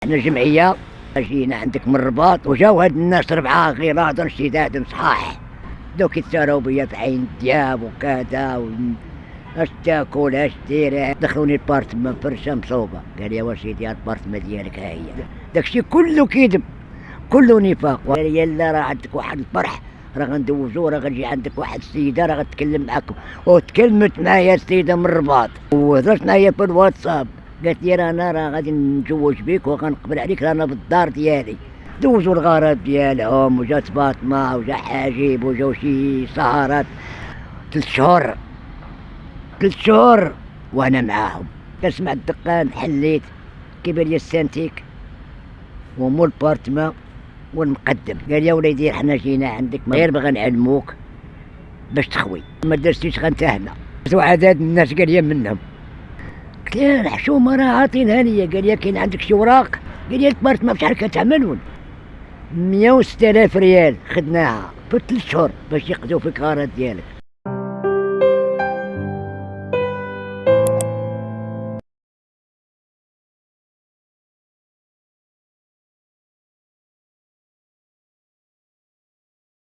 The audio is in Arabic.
احنا جمعيه جينا عندك من الرباط، وجاو هاد الناس 4 غيراض شداد صحاح، دوك يتساراو بيا في عين الدياب وكذا اش تاكل اش دير. دخلوني البارتما فرشه مصوبه، قال لي وسيدي البارتما ديالك ها هي. داكشي كله كذب، كله نفاق. قال لي لا راه عندك واحد الفرح، راه غندوزو، راه غتجي عندك واحد السيده راه غتكلم معاك. وتكلمت معايا السيده من الرباط وهضرت معايا في الواتساب، قالت لي انا راه غادي نتزوج بك وغنقبل عليك رانا بالدار ديالي. دوزوا الغرض ديالهم، وجات فاطمه وجا حاجب وجاو شي سهرات 3 شهور وانا معاهم. كنسمع الدقان حليت، كيبان لي السانتيك ومول البارتما ونقدم. قال يا وليدي حنا جينا عندك غير بغا نعلموك باش تخوي، ما درتيش غنتهنا. وعدد الناس قال لي منهم، قلت له الحشومه راه عاطينها ليا. قال لي كاين عندك شي وراق؟ قال لي البارتما بشحال كتعملون؟ 106,000 ريال خدناها في 3 شهور باش يقضيو فيك الغرض ديالك.